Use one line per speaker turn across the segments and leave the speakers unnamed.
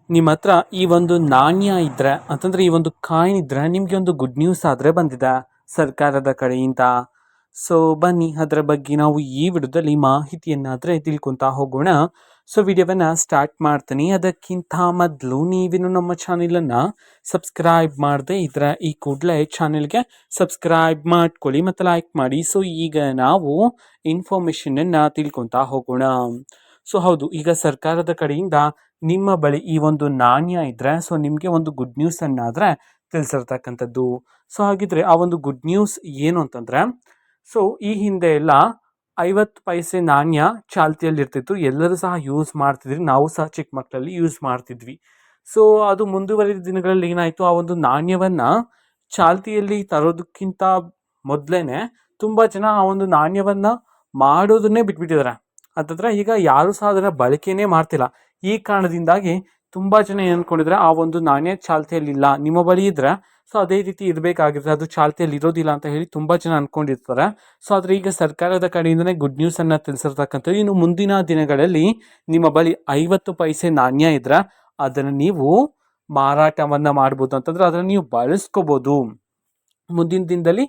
ನಿಮ್ಮ ಹತ್ರ ಈ ಒಂದು ನಾಣ್ಯ ಇದ್ರೆ ಅಂತಂದ್ರೆ ಈ ಒಂದು ಕಾಯಿನ್ ಇದ್ರೆ ನಿಮಗೆ ಒಂದು ಗುಡ್ ನ್ಯೂಸ್ ಆದ್ರೆ ಬಂದಿದೆ ಸರ್ಕಾರದ ಕಡೆಯಿಂದ. ಸೊ ಬನ್ನಿ ಅದರ ಬಗ್ಗೆ ನಾವು ಈ ವಿಡಿಯೋದಲ್ಲಿ ಮಾಹಿತಿಯನ್ನಾದ್ರೆ ತಿಳ್ಕೊಂತ ಹೋಗೋಣ. ಸೊ ವಿಡಿಯೋವನ್ನ ಸ್ಟಾರ್ಟ್ ಮಾಡ್ತೀನಿ. ಅದಕ್ಕಿಂತ ಮೊದಲು ನೀವಿನ್ನು ನಮ್ಮ ಚಾನೆಲನ್ನ ಸಬ್ಸ್ಕ್ರೈಬ್ ಮಾಡದೆ ಇದ್ರೆ ಈ ಕೂಡಲೇ ಚಾನೆಲ್ಗೆ ಸಬ್ಸ್ಕ್ರೈಬ್ ಮಾಡ್ಕೊಳ್ಳಿ ಮತ್ತು ಲೈಕ್ ಮಾಡಿ. ಸೊ ಈಗ ನಾವು ಇನ್ಫಾರ್ಮೇಶನ್ ಅನ್ನ ತಿಳ್ಕೊಂತ ಹೋಗೋಣ. ಸೊ ಹೌದು, ಈಗ ಸರ್ಕಾರದ ಕಡೆಯಿಂದ ನಿಮ್ಮ ಬಳಿ ಈ ಒಂದು ನಾಣ್ಯ ಇದ್ರೆ ಸೊ ನಿಮಗೆ ಒಂದು ಗುಡ್ ನ್ಯೂಸ್ ಅನ್ನಾದ್ರೆ ತಿಳಿಸಿರ್ತಕ್ಕಂಥದ್ದು. ಸೊ ಹಾಗಿದ್ರೆ ಆ ಒಂದು ಗುಡ್ ನ್ಯೂಸ್ ಏನು ಅಂತಂದ್ರೆ, ಸೊ ಈ ಹಿಂದೆ ಎಲ್ಲ 50 ಪೈಸೆ ನಾಣ್ಯ ಚಾಲ್ತಿಯಲ್ಲಿ ಇರ್ತಿತ್ತು. ಎಲ್ಲರೂ ಸಹ ಯೂಸ್ ಮಾಡ್ತಿದ್ವಿ, ನಾವು ಸಹ ಚಿಕ್ಕ ಮಕ್ಕಳಲ್ಲಿ ಯೂಸ್ ಮಾಡ್ತಿದ್ವಿ. ಸೊ ಅದು ಮುಂದುವರಿದ ದಿನಗಳಲ್ಲಿ ಏನಾಯ್ತು, ಆ ಒಂದು ನಾಣ್ಯವನ್ನ ಚಾಲ್ತಿಯಲ್ಲಿ ತರೋದಕ್ಕಿಂತ ಮೊದಲೇನೆ ತುಂಬಾ ಜನ ಆ ಒಂದು ನಾಣ್ಯವನ್ನ ಮಾಡೋದನ್ನೇ ಬಿಟ್ಬಿಟ್ಟಿದ್ದಾರೆ. ಅಂತಂದ್ರೆ ಈಗ ಯಾರು ಸಹ ಅದನ್ನ ಬಳಕೆನೇ ಮಾಡ್ತಿಲ್ಲ. ಈ ಕಾರಣದಿಂದಾಗಿ ತುಂಬಾ ಜನ ಏನ್ ಅನ್ಕೊಂಡಿದ್ರೆ, ಆ ಒಂದು ನಾಣ್ಯ ಚಾಲ್ತಿಯಲ್ಲಿ ಇಲ್ಲ, ನಿಮ್ಮ ಬಳಿ ಇದ್ರೆ ಸೊ ಅದೇ ರೀತಿ ಇರಬೇಕಾಗಿದ್ರೆ ಅದು ಚಾಲ್ತಿಯಲ್ಲಿ ಇರೋದಿಲ್ಲ ಅಂತ ಹೇಳಿ ತುಂಬಾ ಜನ ಅನ್ಕೊಂಡಿರ್ತಾರೆ. ಸೊ ಆದ್ರೆ ಈಗ ಸರ್ಕಾರದ ಕಡೆಯಿಂದನೇ ಗುಡ್ ನ್ಯೂಸ್ ಅನ್ನ ತಿಳಿಸಿರ್ತಕ್ಕಂಥದ್ದು. ಇನ್ನು ಮುಂದಿನ ದಿನಗಳಲ್ಲಿ ನಿಮ್ಮ ಬಳಿ 50 ಪೈಸೆ ನಾಣ್ಯ ಇದ್ರೆ ಅದನ್ನ ನೀವು ಮಾರಾಟವನ್ನ ಮಾಡ್ಬೋದು, ಅಂತಂದ್ರೆ ಅದನ್ನ ನೀವು ಬಳಸ್ಕೋಬಹುದು. ಮುಂದಿನ ದಿನದಲ್ಲಿ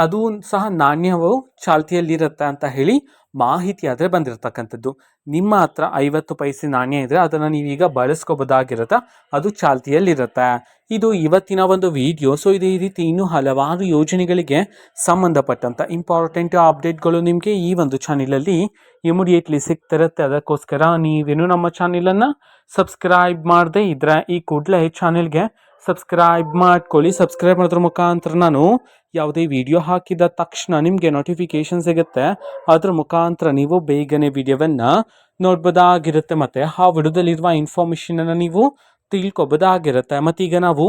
ಅದು ಸಹ ನಾಣ್ಯವು ಚಾಲ್ತಿಯಲ್ಲಿರುತ್ತೆ ಅಂತ ಹೇಳಿ ಮಾಹಿತಿ ಆದರೆ ಬಂದಿರತಕ್ಕಂಥದ್ದು. ನಿಮ್ಮ ಹತ್ರ 50 ಪೈಸೆ ನಾಣ್ಯ ಇದ್ರೆ ಅದನ್ನು ನೀವೀಗ ಬಳಸ್ಕೋಬೋದಾಗಿರುತ್ತೆ, ಅದು ಚಾಲ್ತಿಯಲ್ಲಿರುತ್ತೆ. ಇದು ಇವತ್ತಿನ ಒಂದು ವಿಡಿಯೋ. ಸೊ ಇದೇ ರೀತಿ ಇನ್ನೂ ಹಲವಾರು ಯೋಜನೆಗಳಿಗೆ ಸಂಬಂಧಪಟ್ಟಂತ ಇಂಪಾರ್ಟೆಂಟ್ ಅಪ್ಡೇಟ್ಗಳು ನಿಮಗೆ ಈ ಒಂದು ಚಾನೆಲಲ್ಲಿ ಇಮಿಡಿಯೇಟ್ಲಿ ಸಿಗ್ತಿರುತ್ತೆ. ಅದಕ್ಕೋಸ್ಕರ ನೀವೇನು ನಮ್ಮ ಚಾನೆಲನ್ನು ಸಬ್ಸ್ಕ್ರೈಬ್ ಮಾಡದೆ ಇದ್ರೆ ಈ ಕೂಡಲೇ ಚಾನೆಲ್ಗೆ ಸಬ್ಸ್ಕ್ರೈಬ್ ಮಾಡ್ಕೊಳ್ಳಿ. ಸಬ್ಸ್ಕ್ರೈಬ್ ಮಾಡೋದ್ರ ಮುಖಾಂತರ ನಾನು ಯಾವುದೇ ವಿಡಿಯೋ ಹಾಕಿದ ತಕ್ಷಣ ನಿಮಗೆ ನೋಟಿಫಿಕೇಶನ್ ಸಿಗುತ್ತೆ. ಅದ್ರ ಮುಖಾಂತರ ನೀವು ಬೇಗನೆ ವಿಡಿಯೋವನ್ನ ನೋಡ್ಬೋದಾಗಿರುತ್ತೆ, ಮತ್ತೆ ಆ ವಿಡಿಯೋದಲ್ಲಿರುವ ಇನ್ಫಾರ್ಮೇಶನ್ ಅನ್ನ ನೀವು ತಿಳ್ಕೊಬೋದಾಗಿರುತ್ತೆ. ಮತ್ತೀಗ ನಾವು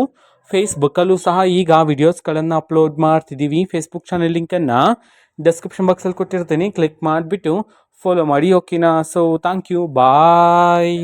ಫೇಸ್ಬುಕ್ಕಲ್ಲೂ ಸಹ ಈಗ ವಿಡಿಯೋಸ್ಗಳನ್ನು ಅಪ್ಲೋಡ್ ಮಾಡ್ತಿದ್ದೀವಿ. ಫೇಸ್ಬುಕ್ ಚಾನೆಲ್ ಲಿಂಕನ್ನು ಡಿಸ್ಕ್ರಿಪ್ಷನ್ ಬಾಕ್ಸಲ್ಲಿ ಕೊಟ್ಟಿರ್ತೀನಿ, ಕ್ಲಿಕ್ ಮಾಡಿಬಿಟ್ಟು ಫಾಲೋ ಮಾಡಿ. ಓಕೆನಾ? So thank you, bye.